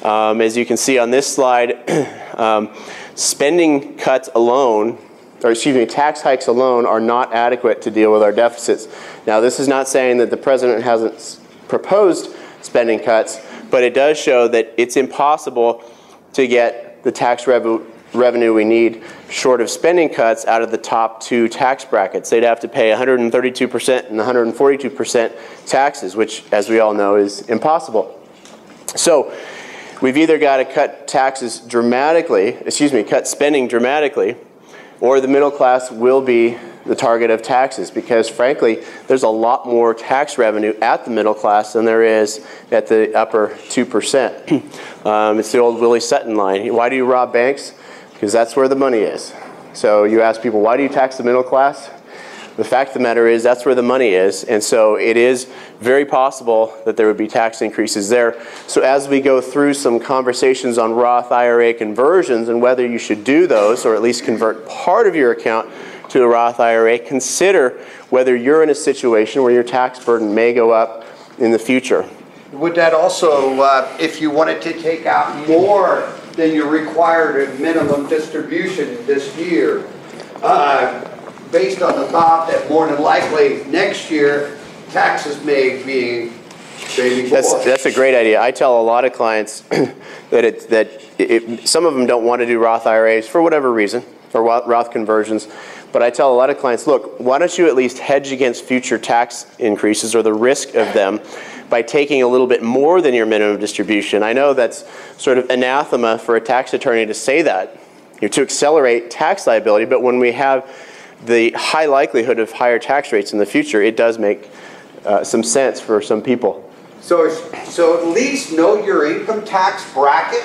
As you can see on this slide, spending cuts alone, or excuse me, tax hikes alone are not adequate to deal with our deficits. Now, this is not saying that the president hasn't proposed spending cuts, but it does show that it's impossible to get the tax revenue we need short of spending cuts out of the top two tax brackets. They'd have to pay 132% and 142% taxes, which, as we all know, is impossible. So we've either got to cut taxes dramatically, cut spending dramatically, or the middle class will be the target of taxes, because frankly, there's a lot more tax revenue at the middle class than there is at the upper 2%. It's the old Willie Sutton line. Why do you rob banks? Because that's where the money is. So you ask people, why do you tax the middle class? The fact of the matter is that's where the money is, and so it is very possible that there would be tax increases there. So as we go through some conversations on Roth IRA conversions and whether you should do those, or at least convert part of your account to a Roth IRA, consider whether you're in a situation where your tax burden may go up in the future. Would that also, if you wanted to take out more than your required minimum distribution this year, based on the thought that more than likely next year taxes may be more? That's a great idea. I tell a lot of clients that some of them don't want to do Roth IRAs for whatever reason, or Roth conversions. But I tell a lot of clients, look, why don't you at least hedge against future tax increases or the risk of them by taking a little bit more than your minimum distribution. I know that's sort of anathema for a tax attorney to say that, to accelerate tax liability, but when we have the high likelihood of higher tax rates in the future, it does make some sense for some people. So at least know your income tax bracket,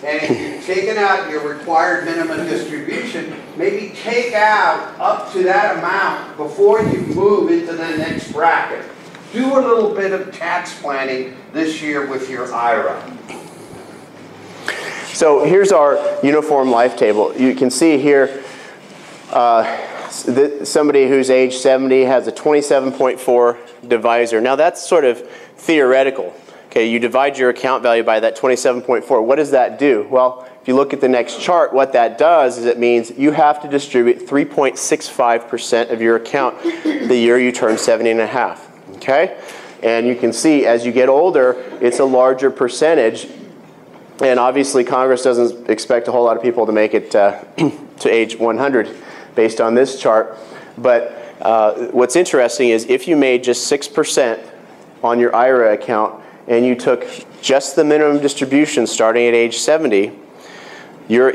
and if you've taken out your required minimum distribution, maybe take out up to that amount before you move into the next bracket. Do a little bit of tax planning this year with your IRA. So here's our uniform life table. You can see here somebody who's age 70 has a 27.4 divisor. Now that's sort of theoretical. Okay, you divide your account value by that 27.4. What does that do? Well, if you look at the next chart, what that does is it means you have to distribute 3.65% of your account the year you turn 70 and a half. Okay? And you can see as you get older, it's a larger percentage. And obviously Congress doesn't expect a whole lot of people to make it to age 100 based on this chart. But what's interesting is if you made just 6% on your IRA account and you took just the minimum distribution starting at age 70,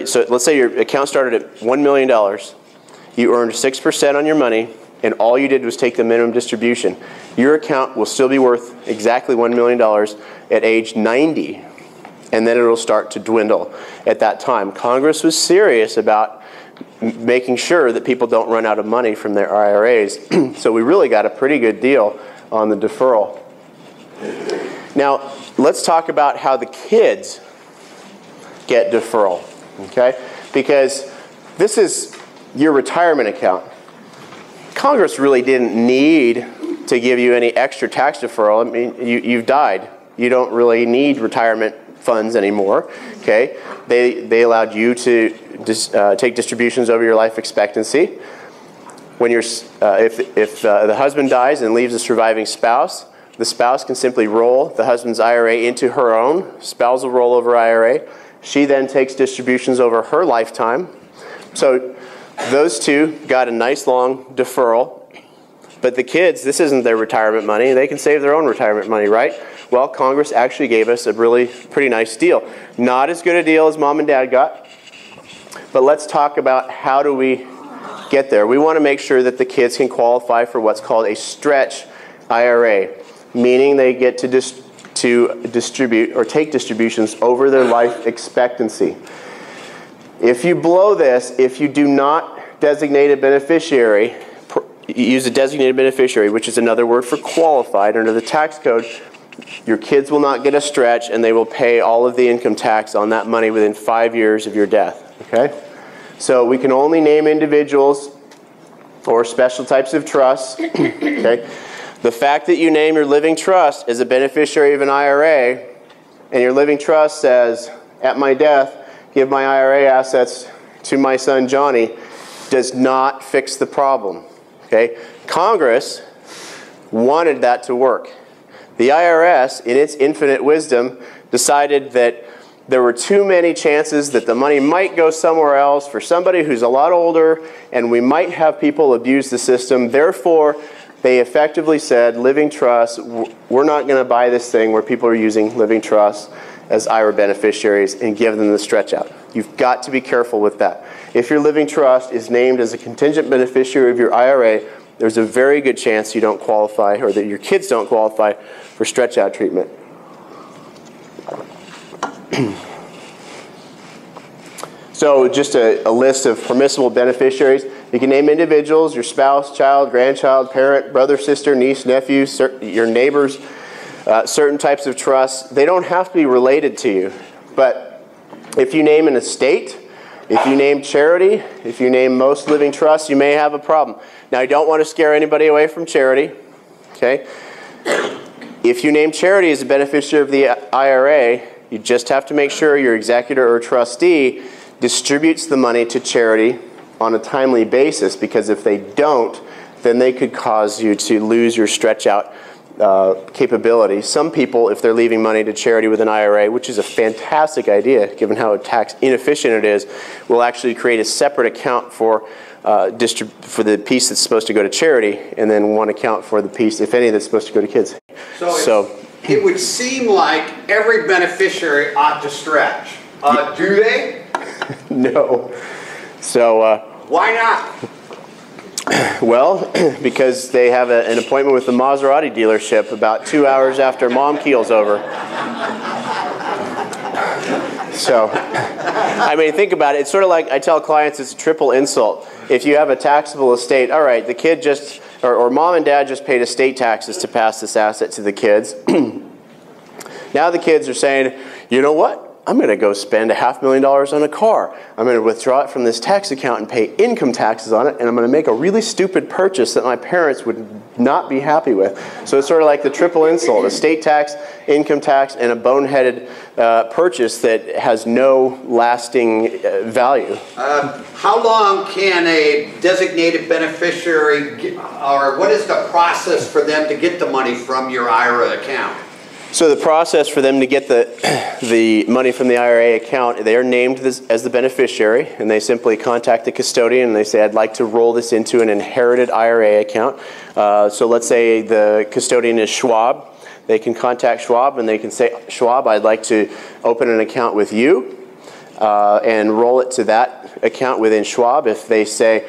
so let's say your account started at $1 million, you earned 6% on your money, and all you did was take the minimum distribution. Your account will still be worth exactly $1 million at age 90, and then it will start to dwindle at that time. Congress was serious about making sure that people don't run out of money from their IRAs, so we really got a pretty good deal on the deferral. Now, let's talk about how the kids get deferral, okay? Because this is your retirement account. Congress really didn't need to give you any extra tax deferral. I mean, you've died. You don't really need retirement funds anymore, okay? They allowed you to take distributions over your life expectancy. When you're, if the husband dies and leaves a surviving spouse, the spouse can simply roll the husband's IRA into her own spousal rollover IRA. She then takes distributions over her lifetime. So those two got a nice long deferral. But the kids, this isn't their retirement money. They can save their own retirement money, right? Well, Congress actually gave us a really pretty nice deal. Not as good a deal as mom and dad got. But let's talk about how do we get there. We want to make sure that the kids can qualify for what's called a stretch IRA, meaning they get to distribute or take distributions over their life expectancy. If you blow this, if you do not designate a beneficiary, use a designated beneficiary, which is another word for qualified under the tax code, your kids will not get a stretch and they will pay all of the income tax on that money within 5 years of your death. Okay? So we can only name individuals or special types of trusts. Okay? The fact that you name your living trust as a beneficiary of an IRA and your living trust says, at my death, give my IRA assets to my son Johnny, does not fix the problem. Okay? Congress wanted that to work. The IRS, in its infinite wisdom, decided that there were too many chances that the money might go somewhere else for somebody who's a lot older, and we might have people abuse the system. Therefore, they effectively said, living trusts, we're not going to buy this thing where people are using living trusts as IRA beneficiaries and give them the stretch out. You've got to be careful with that. If your living trust is named as a contingent beneficiary of your IRA, there's a very good chance you don't qualify, or that your kids don't qualify for stretch out treatment. So just a list of permissible beneficiaries. You can name individuals, your spouse, child, grandchild, parent, brother, sister, niece, nephew, your neighbors, certain types of trusts. They don't have to be related to you. But if you name an estate, if you name charity, if you name most living trusts, you may have a problem. Now, I don't want to scare anybody away from charity. Okay? If you name charity as a beneficiary of the IRA, you just have to make sure your executor or trustee distributes the money to charity on a timely basis, because if they don't, then they could cause you to lose your stretch out capability. Some people, if they're leaving money to charity with an IRA, which is a fantastic idea given how tax inefficient it is, will actually create a separate account for the piece that's supposed to go to charity, and then one account for the piece, if any, that's supposed to go to kids. So it would seem like every beneficiary ought to stretch. Do they? No. So why not? Well, because they have an appointment with the Maserati dealership about 2 hours after mom keels over. So, I mean, think about it. It's sort of like I tell clients, it's a triple insult. If you have a taxable estate, all right, the kid just, or mom and dad just paid estate taxes to pass this asset to the kids. Now the kids are saying, you know what? I'm going to go spend $500,000 on a car. I'm going to withdraw it from this tax account and pay income taxes on it, and I'm going to make a really stupid purchase that my parents would not be happy with. So it's sort of like the triple insult: estate tax, income tax, and a boneheaded purchase that has no lasting value. How long can a designated beneficiary, or what is the process for them to get the money from your IRA account? So the process for them to get the money from the IRA account, they are named as the beneficiary, and they simply contact the custodian and they say, I'd like to roll this into an inherited IRA account. So let's say the custodian is Schwab. They can contact Schwab and they can say, Schwab, I'd like to open an account with you and roll it to that account within Schwab. If they say,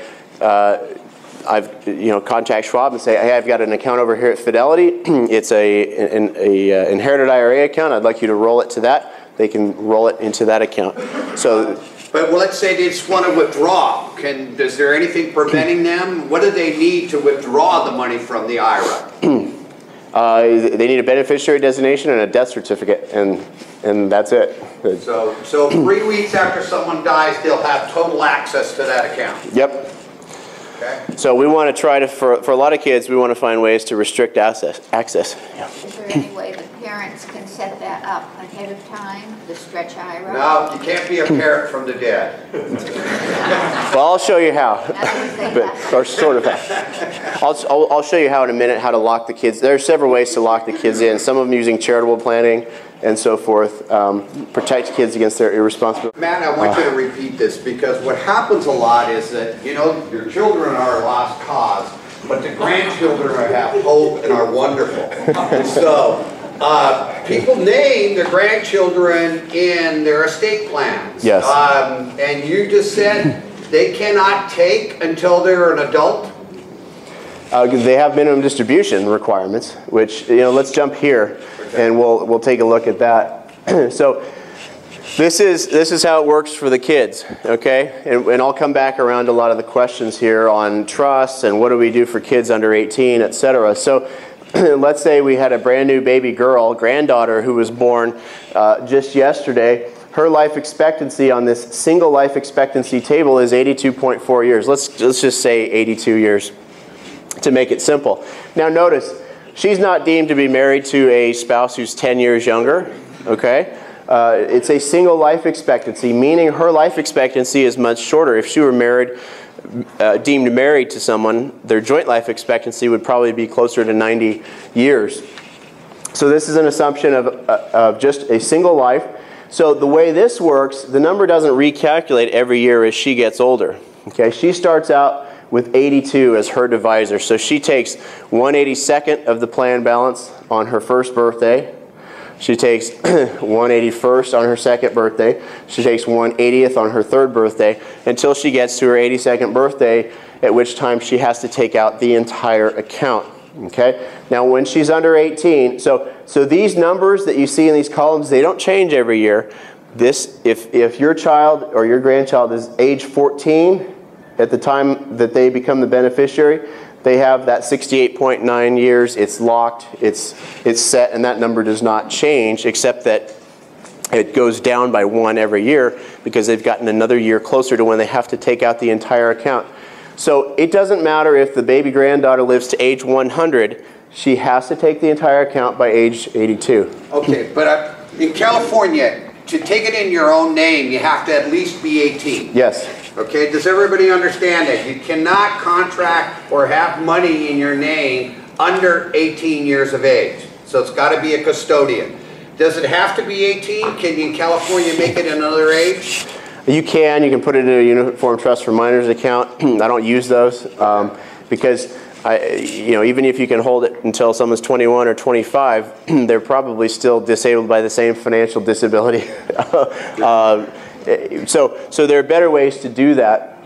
contact Schwab and say, hey, I've got an account over here at Fidelity. It's an inherited IRA account. I'd like you to roll it to that. They can roll it into that account. So, but let's say they just want to withdraw. Is there anything preventing them? What do they need to withdraw the money from the IRA? They need a beneficiary designation and a death certificate, and that's it. So 3 weeks after someone dies, they'll have total access to that account. Yep. Okay. So we want to try to, for a lot of kids, we want to find ways to restrict access. Yeah. Is there any way the parents can set that up ahead of time, the stretch IRA? No, you can't be a parent from the dead. Well, I'll show you how, or sort of how. I'll show you how in a minute, how to lock the kids. There are several ways to lock the kids in, some of them using charitable planning and so forth, protect kids against their irresponsibility. Matt, I want you to repeat this, because what happens a lot is that, your children are a lost cause, but the grandchildren have hope and are wonderful. And so, people name their grandchildren in their estate plans. Yes. And you just said they cannot take until they're an adult? They have minimum distribution requirements, which, let's jump here. And we'll take a look at that. So this is how it works for the kids, okay? And I'll come back around to a lot of the questions here on trusts and what do we do for kids under 18, etc. So let's say we had a brand new baby girl, granddaughter, who was born just yesterday. Her life expectancy on this single life expectancy table is 82.4 years. Let's just say 82 years to make it simple. Now notice, she's not deemed to be married to a spouse who's 10 years younger, okay? It's a single life expectancy, meaning her life expectancy is much shorter. If she were married, deemed married to someone, their joint life expectancy would probably be closer to 90 years. So this is an assumption of just a single life. So the way this works, the number doesn't recalculate every year as she gets older. Okay, she starts out with 82 as her divisor. So she takes 1/82nd of the plan balance on her first birthday. She takes 1/81st on her second birthday. She takes 1/80th on her third birthday until she gets to her 82nd birthday, at which time she has to take out the entire account. Okay? Now when she's under 18, so these numbers that you see in these columns, they don't change every year. This, if your child or your grandchild is age 14 at the time that they become the beneficiary, they have that 68.9 years, it's locked, it's set, and that number does not change, except that it goes down by 1 every year because they've gotten another year closer to when they have to take out the entire account. So it doesn't matter if the baby granddaughter lives to age 100, she has to take the entire account by age 82. Okay, but in California, to take it in your own name, you have to at least be 18. Yes. Okay, does everybody understand that? You cannot contract or have money in your name under 18 years of age. So it's got to be a custodian. Does it have to be 18? Can you in California make it another age? You can put it in a uniform trust for minors account. I don't use those because even if you can hold it until someone's 21 or 25, they're probably still disabled by the same financial disability. So there are better ways to do that.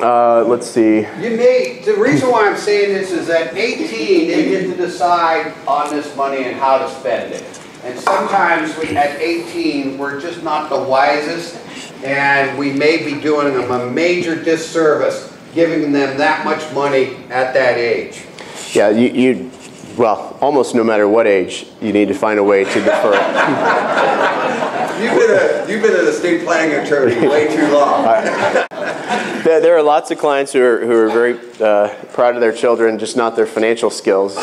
Let's see. The reason why I'm saying this is at 18, they get to decide on this money and how to spend it. And sometimes at 18, we're just not the wisest, and we may be doing them a major disservice giving them that much money at that age. Yeah, well, almost no matter what age, you need to find a way to defer it. You've been an estate planning attorney way too long. There are lots of clients who are very proud of their children, just not their financial skills.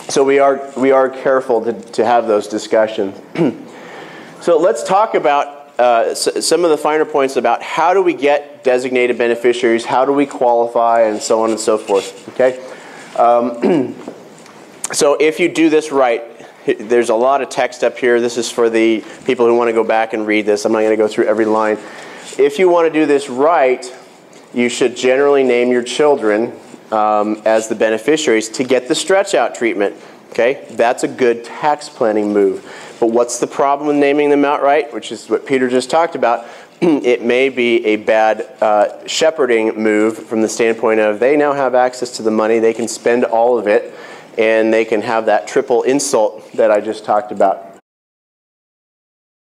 So we are careful to have those discussions. So let's talk about some of the finer points about how do we get designated beneficiaries, how do we qualify, and so on and so forth. Okay. So if you do this right, there's a lot of text up here. This is for the people who want to go back and read this. I'm not going to go through every line. If you want to do this right, you should generally name your children as the beneficiaries to get the stretch out treatment. Okay, that's a good tax planning move. But what's the problem with naming them outright, which is what Peter just talked about? It may be a bad shepherding move from the standpoint of they now have access to the money, they can spend all of it, and they can have that triple insult that I just talked about.